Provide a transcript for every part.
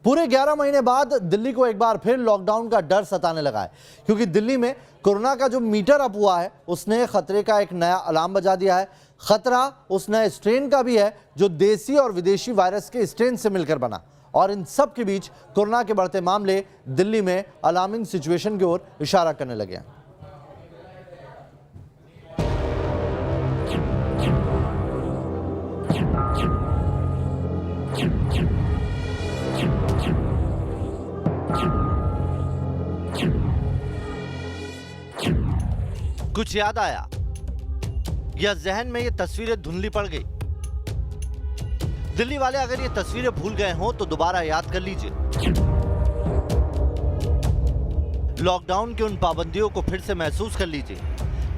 पूरे 11 महीने बाद दिल्ली को एक बार फिर लॉकडाउन का डर सताने लगा है, क्योंकि दिल्ली में कोरोना का जो मीटर अप हुआ है उसने खतरे का एक नया अलार्म बजा दिया है। खतरा उस नए स्ट्रेन का भी है जो देसी और विदेशी वायरस के स्ट्रेन से मिलकर बना, और इन सब के बीच कोरोना के बढ़ते मामले दिल्ली में अलार्मिंग सिचुएशन की ओर इशारा करने लगे हैं। कुछ याद आया या जहन में ये तस्वीरें धुंधली पड़ गई? दिल्ली वाले अगर ये तस्वीरें भूल गए हों तो दोबारा याद कर लीजिए। लॉकडाउन की उन पाबंदियों को फिर से महसूस कर लीजिए।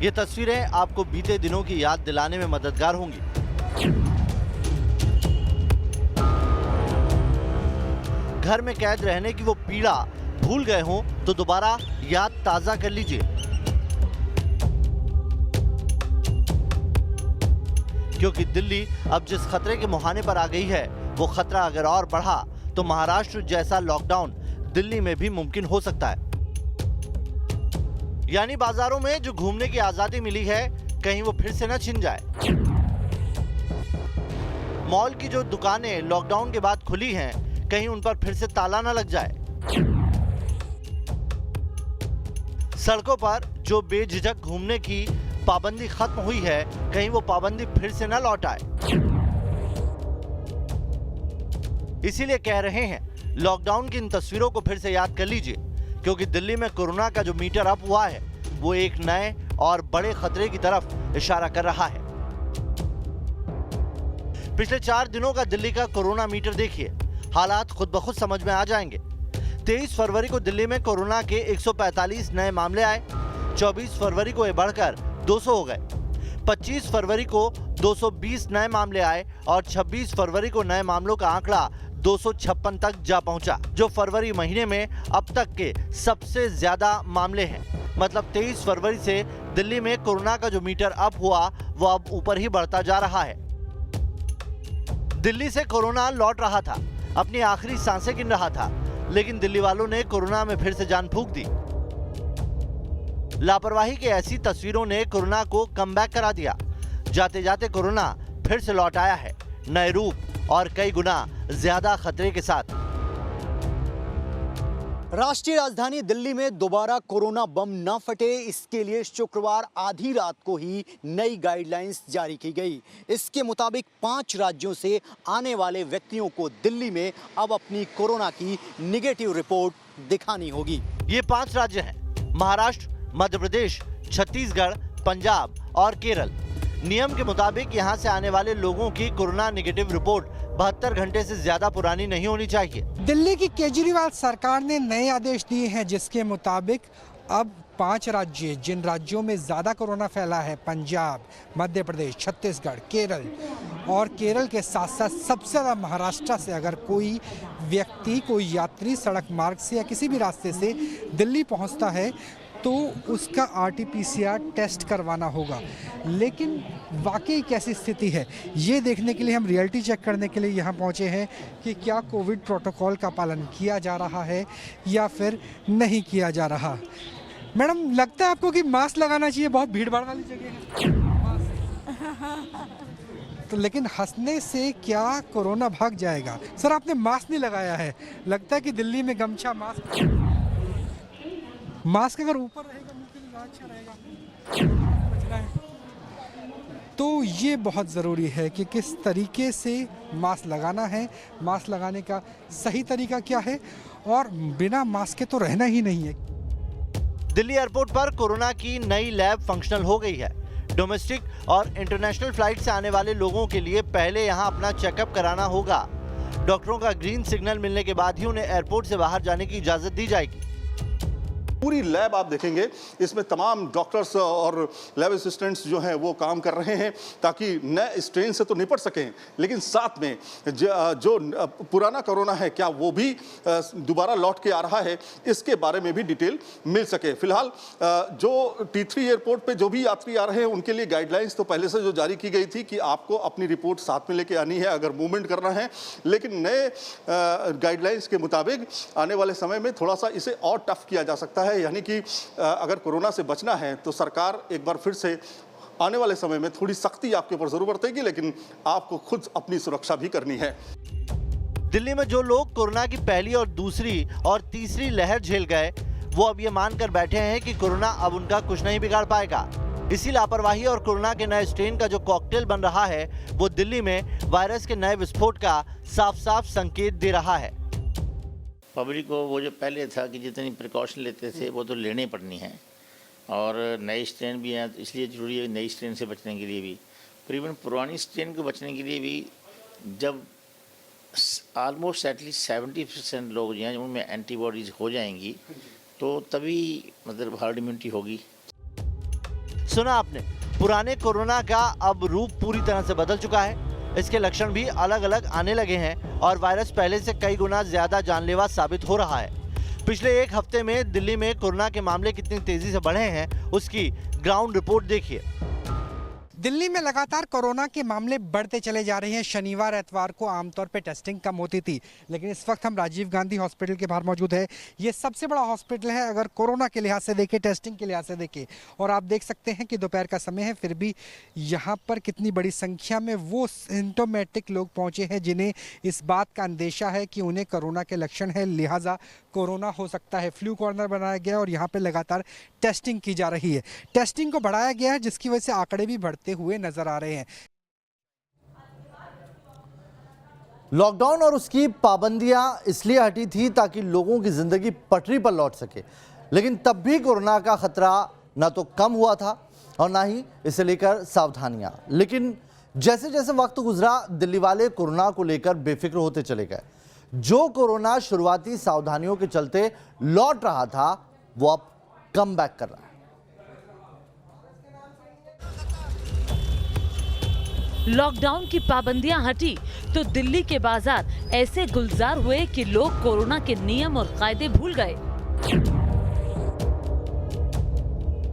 ये तस्वीरें आपको बीते दिनों की याद दिलाने में मददगार होंगी। घर में कैद रहने की वो पीड़ा भूल गए हों तो दोबारा याद ताजा कर लीजिए, क्योंकि दिल्ली अब जिस खतरे के मुहाने पर आ गई है वो खतरा अगर और बढ़ा तो महाराष्ट्र जैसा लॉकडाउन दिल्ली में भी मुमकिन हो सकता है। यानी बाजारों में जो घूमने की आजादी मिली है कहीं वो फिर से न छिन जाए। मॉल की जो दुकानें लॉकडाउन के बाद खुली हैं कहीं उन पर फिर से ताला न लग जाए। सड़कों पर जो बेझिझक घूमने की पाबंदी खत्म हुई है कहीं वो पाबंदी फिर से न लौट आए। इसीलिए कह रहे हैं लॉकडाउन की इन तस्वीरों को फिर से याद कर लीजिए, क्योंकि दिल्ली में कोरोना का जो मीटर अप हुआ है वो एक नए और बड़े खतरे की तरफ इशारा कर रहा है। पिछले 4 दिनों का दिल्ली का कोरोना मीटर देखिए, हालात खुद ब खुद समझ में आ जाएंगे। 23 फरवरी को दिल्ली में कोरोना के 145 नए मामले आए। 24 फरवरी को ये बढ़कर 200 हो गए। 25 फरवरी को 220 नए मामले आए और 26 फरवरी को नए मामलों का आंकड़ा 256 तक जा पहुंचा, जो फरवरी महीने में अब तक के सबसे ज्यादा मामले हैं। मतलब 23 फरवरी से दिल्ली में कोरोना का जो मीटर अप हुआ वो अब ऊपर ही बढ़ता जा रहा है। दिल्ली से कोरोना लौट रहा था, अपनी आखिरी सांसें गिन रहा था, लेकिन दिल्ली वालों ने कोरोना में फिर से जान फूंक दी। लापरवाही की ऐसी तस्वीरों ने कोरोना को कमबैक करा दिया। जाते जाते कोरोना फिर से लौट आया है, नए रूप और कई गुना ज्यादा खतरे के साथ। राष्ट्रीय राजधानी दिल्ली में दोबारा कोरोना बम न फटे, इसके लिए शुक्रवार आधी रात को ही नई गाइडलाइंस जारी की गई। इसके मुताबिक 5 राज्यों से आने वाले व्यक्तियों को दिल्ली में अब अपनी कोरोना की निगेटिव रिपोर्ट दिखानी होगी। ये 5 राज्य हैं: महाराष्ट्र, मध्य प्रदेश, छत्तीसगढ़, पंजाब और केरल। नियम के मुताबिक यहाँ से आने वाले लोगों की कोरोना नेगेटिव रिपोर्ट 72 घंटे से ज्यादा पुरानी नहीं होनी चाहिए। दिल्ली की केजरीवाल सरकार ने नए आदेश दिए हैं, जिसके मुताबिक अब 5 राज्य, जिन राज्यों में ज्यादा कोरोना फैला है, पंजाब, मध्य प्रदेश, छत्तीसगढ़, केरल, और केरल के साथ साथ सबसे ज्यादा महाराष्ट्र से अगर कोई व्यक्ति, कोई यात्री सड़क मार्ग से या किसी भी रास्ते से दिल्ली पहुंचता है तो उसका RT-PCR टेस्ट करवाना होगा। लेकिन वाकई कैसी स्थिति है ये देखने के लिए हम रियलिटी चेक करने के लिए यहाँ पहुँचे हैं कि क्या कोविड प्रोटोकॉल का पालन किया जा रहा है या फिर नहीं किया जा रहा। मैडम, लगता है आपको कि मास्क लगाना चाहिए? बहुत भीड़ भाड़ वाली जगह है तो लेकिन हंसने से क्या कोरोना भाग जाएगा? सर, आपने मास्क नहीं लगाया है, लगता है कि दिल्ली में गमछा मास्क अगर ऊपर रहेगा मुझे अच्छा रहेगा। तो ये बहुत ज़रूरी है कि किस तरीके से मास्क लगाना है, मास्क लगाने का सही तरीका क्या है, और बिना मास्क के तो रहना ही नहीं है। दिल्ली एयरपोर्ट पर कोरोना की नई लैब फंक्शनल हो गई है। डोमेस्टिक और इंटरनेशनल फ्लाइट से आने वाले लोगों के लिए पहले यहां अपना चेकअप कराना होगा। डॉक्टरों का ग्रीन सिग्नल मिलने के बाद ही उन्हें एयरपोर्ट से बाहर जाने की इजाजत दी जाएगी। पूरी लैब आप देखेंगे, इसमें तमाम डॉक्टर्स और लैब असिस्टेंट्स जो हैं वो काम कर रहे हैं ताकि नए स्ट्रेन से तो निपट सकें, लेकिन साथ में जो पुराना कोरोना है क्या वो भी दोबारा लौट के आ रहा है, इसके बारे में भी डिटेल मिल सके। फिलहाल जो T3 एयरपोर्ट पे जो भी यात्री आ रहे हैं उनके लिए गाइडलाइंस तो पहले से जो जारी की गई थी कि आपको अपनी रिपोर्ट साथ में लेके आनी है अगर मूवमेंट करना है, लेकिन नए गाइडलाइंस के मुताबिक आने वाले समय में थोड़ा सा इसे और टफ किया जा सकता है, यानी कि अगर कोरोना से बचना है तो सरकार एक बार फिर से आने वाले समय में थोड़ी सख्ती आपके ऊपर जरूर बरतेगी, लेकिन आपको खुद अपनी सुरक्षा भी करनी है। दिल्ली में जो लोग कोरोना की पहली और दूसरी और तीसरी लहर झेल गए, वो अब ये मानकर बैठे हैं कि कोरोना अब उनका कुछ नहीं बिगाड़ पाएगा। इसी लापरवाही और कोरोना के नए स्ट्रेन का जो कॉकटेल बन रहा है, वो दिल्ली में वायरस के नए विस्फोट का साफ साफ संकेत दे रहा है। पब्लिक को वो जो पहले था कि जितनी प्रिकॉशन लेते थे वो तो लेनी पड़नी है, और नए स्ट्रेन भी हैं, तो इसलिए ज़रूरी है नई स्ट्रेन से बचने के लिए भी, पर इवन पुरानी स्ट्रेन को बचने के लिए भी जब ऑलमोस्ट एटलीस्ट 70% लोग जो हैं उनमें एंटीबॉडीज़ हो जाएंगी तो तभी मतलब हर्ड इम्यूनिटी होगी। सुना आपने, पुराने कोरोना का अब रूप पूरी तरह से बदल चुका है। इसके लक्षण भी अलग अलग आने लगे हैं और वायरस पहले से कई गुना ज्यादा जानलेवा साबित हो रहा है। पिछले एक हफ्ते में दिल्ली में कोरोना के मामले कितनी तेजी से बढ़े हैं, उसकी ग्राउंड रिपोर्ट देखिए। दिल्ली में लगातार कोरोना के मामले बढ़ते चले जा रहे हैं। शनिवार एतवार को आमतौर पे टेस्टिंग कम होती थी, लेकिन इस वक्त हम राजीव गांधी हॉस्पिटल के बाहर मौजूद है। ये सबसे बड़ा हॉस्पिटल है अगर कोरोना के लिहाज से देखें, टेस्टिंग के लिहाज से देखें। और आप देख सकते हैं कि दोपहर का समय है, फिर भी यहाँ पर कितनी बड़ी संख्या में वो सिम्टोमेटिक लोग पहुँचे हैं जिन्हें इस बात का अंदेशा है कि उन्हें कोरोना के लक्षण है, लिहाजा कोरोना हो सकता है। फ्लू कॉर्नर बनाया गया और यहाँ पर लगातार टेस्टिंग की जा रही है। टेस्टिंग को बढ़ाया गया है जिसकी वजह से आंकड़े भी बढ़ते हुए नजर आ रहे हैं। लॉकडाउन और उसकी पाबंदियां इसलिए हटी थी ताकि लोगों की जिंदगी पटरी पर लौट सके, लेकिन तब भी कोरोना का खतरा ना तो कम हुआ था और ना ही इसे लेकर सावधानियां। लेकिन जैसे जैसे वक्त गुजरा, दिल्ली वाले कोरोना को लेकर बेफिक्र होते चले गए। जो कोरोना शुरुआती सावधानियों के चलते लौट रहा था, वो अब कम बैक कर रहा है। लॉकडाउन की पाबंदियां हटी तो दिल्ली के बाजार ऐसे गुलजार हुए कि लोग कोरोना के नियम और कायदे भूल गए।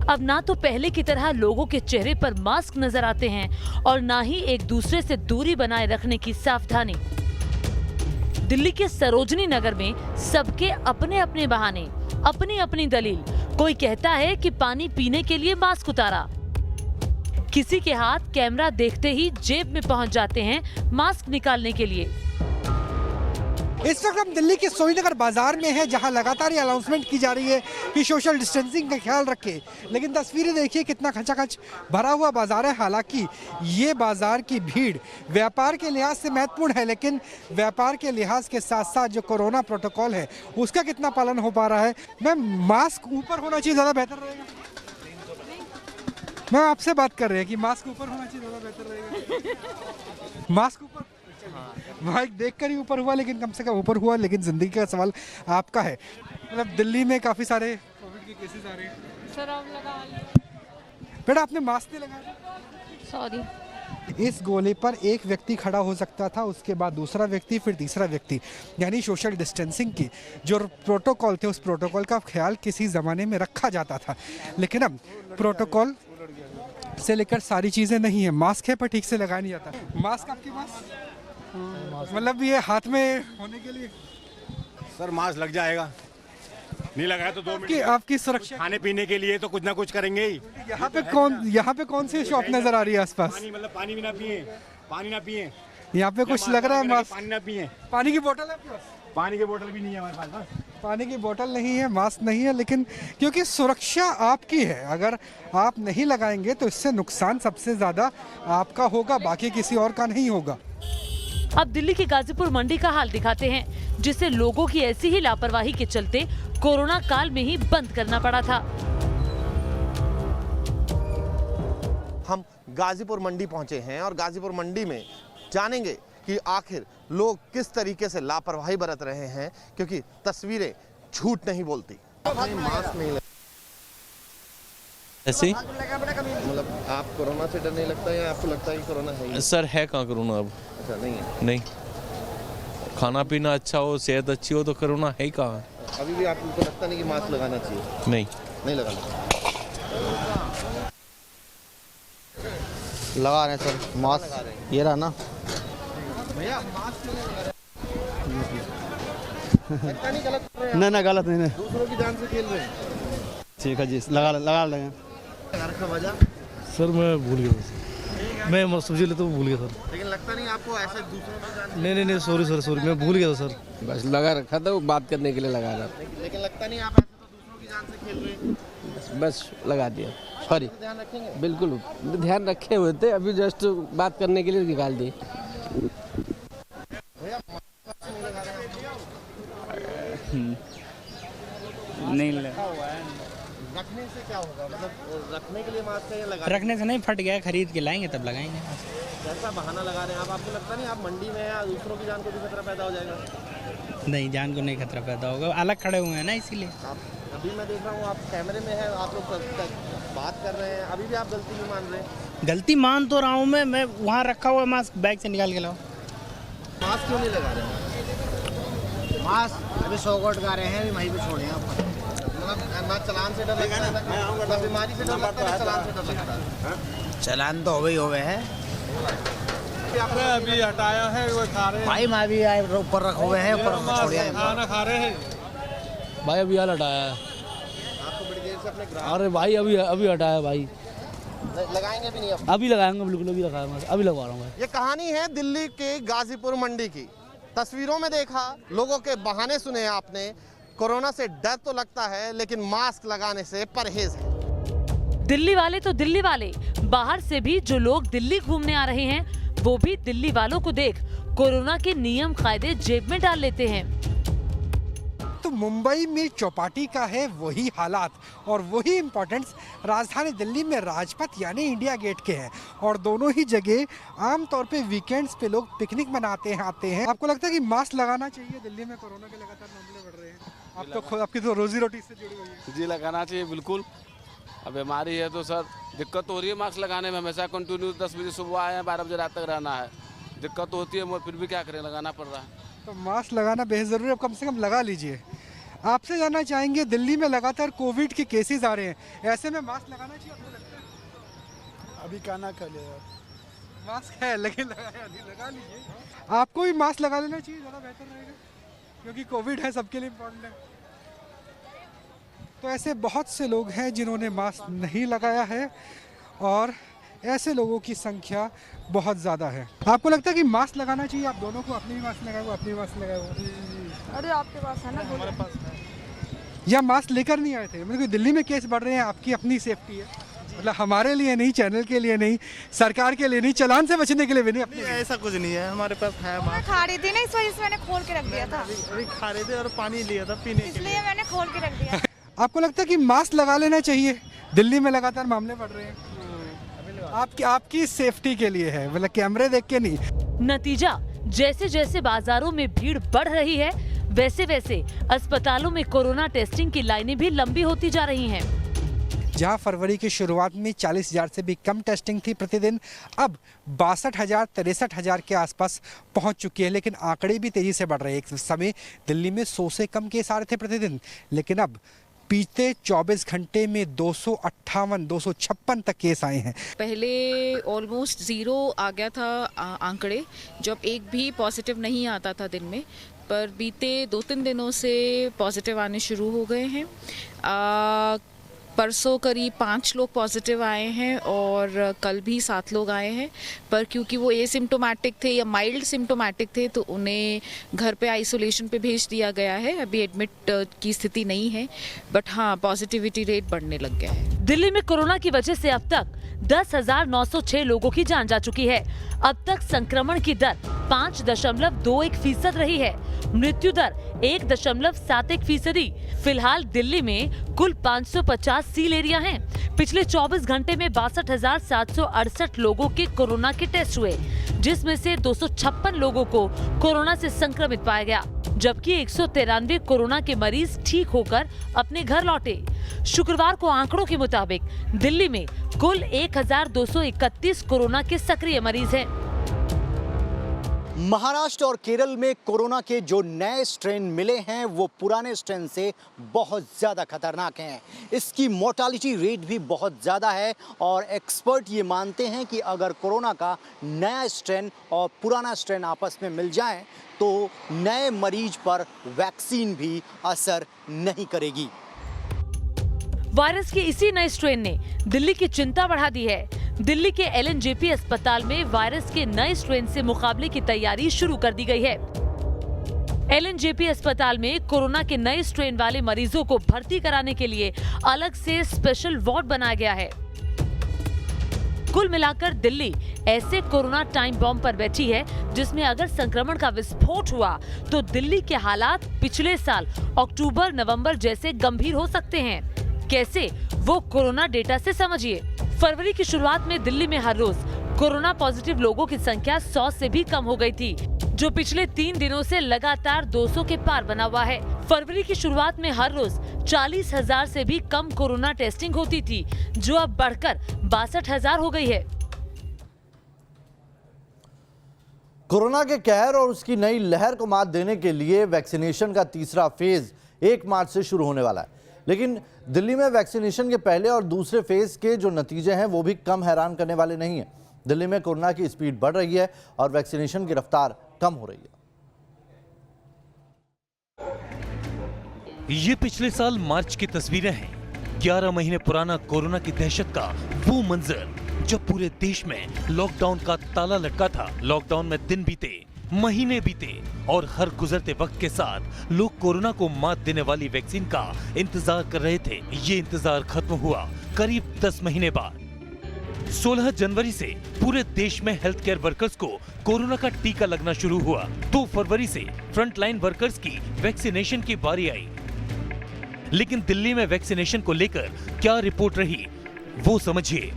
अब ना तो पहले की तरह लोगों के चेहरे पर मास्क नजर आते हैं और ना ही एक दूसरे से दूरी बनाए रखने की सावधानी। दिल्ली के सरोजनी नगर में सबके अपने अपने बहाने, अपनी अपनी दलील। कोई कहता है कि पानी पीने के लिए मास्क उतारा, किसी के हाथ कैमरा देखते ही जेब में पहुंच जाते हैं मास्क निकालने के लिए। इस वक्त हम दिल्ली के सोईनगर बाजार में हैं, जहां लगातार ये अनाउंसमेंट की जा रही है कि सोशल डिस्टेंसिंग का ख्याल रखें, लेकिन तस्वीरें देखिए कितना खचाखच भरा हुआ बाजार है। हालांकि ये बाजार की भीड़ व्यापार के लिहाज से महत्वपूर्ण है, लेकिन व्यापार के लिहाज के साथ साथ जो कोरोना प्रोटोकॉल है उसका कितना पालन हो पा रहा है। मैम, मास्क ऊपर होना चाहिए, ज़्यादा बेहतर रहेगा। मैं आपसे बात कर रहे हैं कि मास्क ऊपर होना चाहिए, ज़्यादा बेहतर रहेगा। मास्क ऊपर, माइक देखकर ही ऊपर हुआ, लेकिन कम से कम ऊपर हुआ। लेकिन जिंदगी का सवाल आपका है। मतलब दिल्ली में काफ़ी सारे कोविड के केसेस आ रहे हैं। सर आप लगा बेटा, आपने मास्क नहीं लगाया? सॉरी। इस गोले पर एक व्यक्ति खड़ा हो सकता था, उसके बाद दूसरा व्यक्ति, फिर तीसरा व्यक्ति। यानी सोशल डिस्टेंसिंग की जो प्रोटोकॉल थे, उस प्रोटोकॉल का ख्याल किसी ज़माने में रखा जाता था, लेकिन अब प्रोटोकॉल से लेकर सारी चीज़ें नहीं है। मास्क है पर ठीक से लगाया नहीं जाता। मास्क आपके पास, मतलब ये हाथ में होने के लिए? सर मास्क लग जाएगा, नहीं लगाया तो 2 मिनट। आपकी सुरक्षा, खाने पीने के लिए तो कुछ ना कुछ करेंगे ही। यहाँ पे कौन सी शॉप नजर आ रही है आसपास? पानी, मतलब पानी भी ना पिए, पानी ना पिए। यहाँ पे कुछ लग रहा है मास्क। पानी ना पिए। पानी की बोतल है आपके पास? पानी की बोतल भी नहीं है हमारे पास। पानी की बोतल नहीं है, मास्क नहीं है, लेकिन क्योंकि सुरक्षा आपकी है, अगर आप नहीं लगाएंगे तो इससे नुकसान सबसे ज़्यादा आपका होगा, बाकी किसी और का नहीं होगा। अब दिल्ली के गाजीपुर मंडी का हाल दिखाते हैं, जिसे लोगों की ऐसी ही लापरवाही के चलते कोरोना काल में ही बंद करना पड़ा था। हम गाजीपुर मंडी पहुंचे हैं और गाजीपुर मंडी में जानेंगे कि आखिर लोग किस तरीके से लापरवाही बरत रहे हैं, क्योंकि तस्वीरें झूठ नहीं बोलती। मास्क नहीं ऐसे ही मतलब आप कोरोना से डर नहीं लगता या आपको लगता है कि कोरोना है ही? सर है कहाँ कोरोना अब? अच्छा नहीं है। नहीं, खाना पीना अच्छा हो, सेहत अच्छी हो तो कोरोना है ही कहाँ? अभी भी आपको लगता नहीं कि मास्क लगाना चाहिए? नहीं, नहीं लगाना। लगा रहे हैं सर मास्क, ये रहा ना। भैया मास्क क्यों नहीं लगा रहे? लगता नहीं गलत कर रहे हैं? नहीं गलत नहीं। दूसरों की जान से खेल रहे हैं। ठीक है जी, लगा लेंगे। वजह सर मैं भूल गया, मैं सब्जी लेते भूल गया सर। लेकिन लगता नहीं आपको ऐसे दूसरों की जान? नहीं सॉरी मैं भूल गया सर। बस लगा रखा था, वो बात करने के लिए लगा रहा। लेकिन लगता नहीं आप ऐसे तो दूसरों की जान से खेल रहे हैं? बस लगा दिया, सॉरी। ध्यान रखेंगे? बिल्कुल ध्यान रखे हुए थे, अभी जस्ट बात करने के लिए निकाल दिए। नहीं रखने से क्या होगा? मतलब रखने के लिए मास्क है या लगा? रखने से नहीं, फट गया, खरीद के लाएंगे तब लगाएंगे। कैसा बहाना लगा रहे हैं आप? आपको लगता नहीं आप मंडी में या दूसरों की जान को भी खतरा पैदा हो जाएगा? नहीं, जान को नहीं खतरा पैदा होगा, अलग खड़े हुए हैं ना इसीलिए। आप अभी मैं देख रहा हूँ आप कैमरे में है, आप लोग बात कर रहे हैं, अभी भी आप गलती नहीं मान रहे? गलती मान तो रहा हूँ मैं वहाँ रखा हुआ मास्क बैग से निकाल के लाओ। मास्क क्यों नहीं लगा रहे हैं? मास्क अभी 100 गोट गा रहे हैं, वहीं पे छोड़े हैं। मतलब ना चलान से डर लगता है ना बीमारी से डर लगता है, चलान से डर लगता है? चलान तो हुए है अभी हटाया है, वो खा रहे हैं भाई, मैं भी ऊपर रखे हुए हैं, ऊपर छोड़े हैं। खाना खा रहे हैं भाई अभी हाल हटाया है। आपको बड़ी देर से अपने ग्राहक अरे भाई अभी हटाया भाई, लगाएंगे भी नहीं? अभी लगाएंगे, बिल्कुल अभी लगाएंगे, अभी लगवा रहा हूँ मैं। ये कहानी है दिल्ली के गाजीपुर मंडी की। तस्वीरों में देखा, लोगों के बहाने सुने आपने। कोरोना से डर तो लगता है, लेकिन मास्क लगाने से परहेज है। दिल्ली वाले तो दिल्ली वाले, बाहर से भी जो लोग दिल्ली घूमने आ रहे हैं वो भी दिल्ली वालों को देख कोरोना के नियम कायदे जेब में डाल लेते हैं। तो मुंबई में चौपाटी का है वही हालात और वही इम्पोर्टेंस राजधानी दिल्ली में राजपथ यानी इंडिया गेट के हैं। और दोनों ही जगह आमतौर पे वीकेंड्स पे लोग पिकनिक मनाते हैं, आते हैं। आपको लगता है कि मास्क लगाना चाहिए? दिल्ली में कोरोना के लगातार मामले बढ़ रहे हैं, आप तो खुद आपकी तो रोजी रोटी से जुड़ी हुई है। जी लगाना चाहिए बिल्कुल। अब बीमारी है तो सर दिक्कत तो हो रही है मास्क लगाने में। हमेशा कंटिन्यू 10 बजे सुबह आए हैं, 12 बजे रात तक रहना है, दिक्कत तो होती है, मगर फिर भी क्या करें, लगाना पड़ रहा है। तो मास्क लगाना बेहद ज़रूरी है, कम से कम लगा लीजिए। आपसे जानना चाहेंगे, दिल्ली में लगातार कोविड के केसेस आ रहे हैं, ऐसे में मास्क लगाना चाहिए आपको लगता है? अभी क्या ना कर लिया, मास्क है लेकिन लगाया नहीं, लगा लीजिए। आपको भी मास्क लगा लेना चाहिए, ज़्यादा बेहतर रहेगा, क्योंकि कोविड है, सबके लिए इम्पोर्टेंट है। तो ऐसे बहुत से लोग हैं जिन्होंने मास्क नहीं लगाया है और ऐसे लोगों की संख्या बहुत ज़्यादा है। आपको लगता है कि मास्क लगाना चाहिए? आप दोनों को, अपने भी मास्क लगाए हुआ, अपने भी मास्क लगाए हुआ। अरे आपके पास है ना? हमारे पास है। या मास्क लेकर नहीं आए थे? मतलब दिल्ली में केस बढ़ रहे हैं, आपकी अपनी सेफ्टी है, मतलब हमारे लिए नहीं, चैनल के लिए नहीं, सरकार के लिए नहीं, चालान से बचने के लिए भी नहीं, अपने लिए। ऐसा कुछ नहीं है, हमारे पास है मैं खा रही थी ना, इस वजह से मैंने खोल के रख दिया था। अभी खा रहे थे और पानी लिया था पीने के लिए, इसलिए मैंने खोल के रख दिया। आपको लगता है कि मास्क लगा लेना चाहिए? दिल्ली में लगातार मामले बढ़ रहे हैं, आपकी सेफ्टी के लिए है, मतलब कैमरे देख के नहीं। नतीजा, जैसे जैसे बाजारों में भीड़ बढ़ रही है वैसे वैसे अस्पतालों में कोरोना टेस्टिंग की लाइनें भी लंबी होती जा रही हैं। जहां फरवरी की शुरुआत में 40,000 से भी कम टेस्टिंग थी प्रतिदिन, अब 62,000 63,000 के आसपास पहुंच चुकी है। लेकिन आंकड़े भी तेजी से बढ़ रहे हैं। एक समय दिल्ली में 100 से कम केस आ रहे थे प्रतिदिन, लेकिन अब बीते 24 घंटे में 258 256 तक केस आए हैं। पहले ऑलमोस्ट 0 आ गया था आंकड़े, जब एक भी पॉजिटिव नहीं आता था दिन में, पर बीते 2-3 दिनों से पॉजिटिव आने शुरू हो गए हैं। परसों करीब 5 लोग पॉजिटिव आए हैं और कल भी 7 लोग आए हैं, पर क्योंकि वो एसिम्प्टोमेटिक थे या माइल्ड सिम्प्टोमेटिक थे तो उन्हें घर पे आइसोलेशन पे भेज दिया गया है। अभी एडमिट की स्थिति नहीं है, बट हाँ पॉजिटिविटी रेट बढ़ने लग गया है। दिल्ली में कोरोना की वजह से अब तक 10,906 लोगों की जान जा चुकी है। अब तक संक्रमण की दर 5.21% रही है। मृत्यु दर 1.71%। फिलहाल दिल्ली में कुल 550 सील एरिया हैं। पिछले 24 घंटे में 62,768 लोगों के कोरोना के टेस्ट हुए, जिसमें से 256 लोगों को कोरोना से संक्रमित पाया गया, जबकि 193 कोरोना के मरीज ठीक होकर अपने घर लौटे। शुक्रवार को आंकड़ों के मुताबिक दिल्ली में कुल 1231 कोरोना के सक्रिय मरीज हैं। महाराष्ट्र और केरल में कोरोना के जो नए स्ट्रेन मिले हैं वो पुराने स्ट्रेन से बहुत ज़्यादा खतरनाक हैं। इसकी मोर्टालिटी रेट भी बहुत ज़्यादा है और एक्सपर्ट ये मानते हैं कि अगर कोरोना का नया स्ट्रेन और पुराना स्ट्रेन आपस में मिल जाएं तो नए मरीज पर वैक्सीन भी असर नहीं करेगी। वायरस के इसी नए स्ट्रेन ने दिल्ली की चिंता बढ़ा दी है। दिल्ली के LNJP अस्पताल में वायरस के नए स्ट्रेन से मुकाबले की तैयारी शुरू कर दी गई है। LNJP अस्पताल में कोरोना के नए स्ट्रेन वाले मरीजों को भर्ती कराने के लिए अलग से स्पेशल वार्ड बनाया गया है। कुल मिलाकर दिल्ली ऐसे कोरोना टाइम बॉम्ब पर बैठी है जिसमें अगर संक्रमण का विस्फोट हुआ तो दिल्ली के हालात पिछले साल अक्टूबर-नवंबर जैसे गंभीर हो सकते हैं। कैसे, वो कोरोना डेटा से समझिए। फरवरी की शुरुआत में दिल्ली में हर रोज कोरोना पॉजिटिव लोगों की संख्या 100 से भी कम हो गई थी, जो पिछले 3 दिनों से लगातार 200 के पार बना हुआ है। फरवरी की शुरुआत में हर रोज 40,000 से भी कम कोरोना टेस्टिंग होती थी, जो अब बढ़कर 62,000 हो गई है। कोरोना के कहर और उसकी नई लहर को मात देने के लिए वैक्सीनेशन का तीसरा फेज 1 मार्च से शुरू होने वाला है, लेकिन दिल्ली में वैक्सीनेशन के पहले और दूसरे फेज के जो नतीजे हैं वो भी कम हैरान करने वाले नहीं हैं। दिल्ली में कोरोना की स्पीड बढ़ रही है और वैक्सीनेशन की रफ्तार कम हो रही है। ये पिछले साल मार्च की तस्वीरें हैं। 11 महीने पुराना कोरोना की दहशत का वो मंजर जब पूरे देश में लॉकडाउन का ताला लटका था। लॉकडाउन में दिन बीते, महीने बीते और हर गुजरते वक्त के साथ लोग कोरोना को मात देने वाली वैक्सीन का इंतजार कर रहे थे। ये इंतजार खत्म हुआ करीब 10 महीने बाद। 16 जनवरी से पूरे देश में हेल्थ केयर वर्कर्स को कोरोना का टीका लगना शुरू हुआ। 2 फरवरी से फ्रंटलाइन वर्कर्स की वैक्सीनेशन की बारी आई। लेकिन दिल्ली में वैक्सीनेशन को लेकर क्या रिपोर्ट रही, वो समझिए।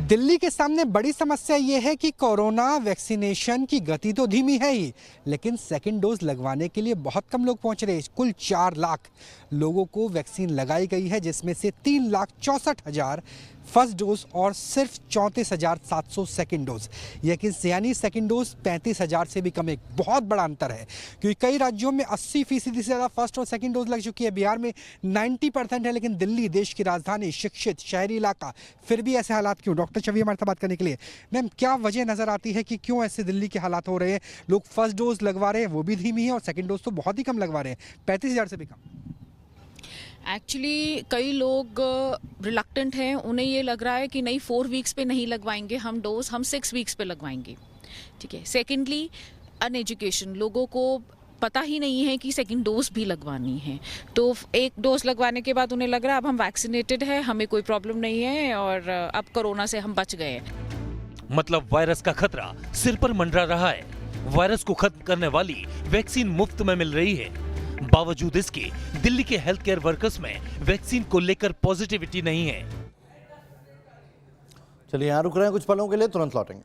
दिल्ली के सामने बड़ी समस्या ये है कि कोरोना वैक्सीनेशन की गति तो धीमी है ही, लेकिन सेकेंड डोज लगवाने के लिए बहुत कम लोग पहुंच रहे हैं। कुल 4 लाख लोगों को वैक्सीन लगाई गई है, जिसमें से 3,64,000 फर्स्ट डोज और सिर्फ 34,700 सेकेंड डोज, यानी सेकेंड डोज 35,000 से भी कम। एक बहुत बड़ा अंतर है क्योंकि कई राज्यों में 80% से ज़्यादा फर्स्ट और सेकेंड डोज लग चुकी है। बिहार में 90% है, लेकिन दिल्ली देश की राजधानी, शिक्षित शहरी इलाका, फिर भी ऐसे हालात क्यों? डॉक्टर छवि हमारे साथ बात करने के लिए। मैम, क्या वजह नज़र आती है कि क्यों ऐसे दिल्ली के हालात हो रहे हैं? लोग फर्स्ट डोज लगवा रहे हैं, वो भी धीमी है, और सेकेंड डोज तो बहुत ही कम लगवा रहे हैं, 35,000 से भी कम। एक्चुअली कई लोग रिलक्टेंट हैं, उन्हें ये लग रहा है कि नहीं 4 वीक्स पे नहीं लगवाएंगे हम डोज, हम 6 वीक्स पे लगवाएंगे। ठीक है। सेकेंडली अनएजुकेशन, लोगों को पता ही नहीं है कि सेकंड डोज भी लगवानी है, तो एक डोज लगवाने के बाद उन्हें लग रहा है अब हम वैक्सीनेटेड है, हमें कोई प्रॉब्लम नहीं है और अब कोरोना से हम बच गए। मतलब वायरस का खतरा सिर पर मंडरा रहा है। वायरस को खत्म करने वाली वैक्सीन मुफ्त में मिल रही है। बावजूद इसके दिल्ली के हेल्थ केयर वर्कर्स में वैक्सीन को लेकर पॉजिटिविटी नहीं है। चलिए, यहाँ रुक रहे हैं कुछ पलों के लिए, तुरंत लौटेंगे।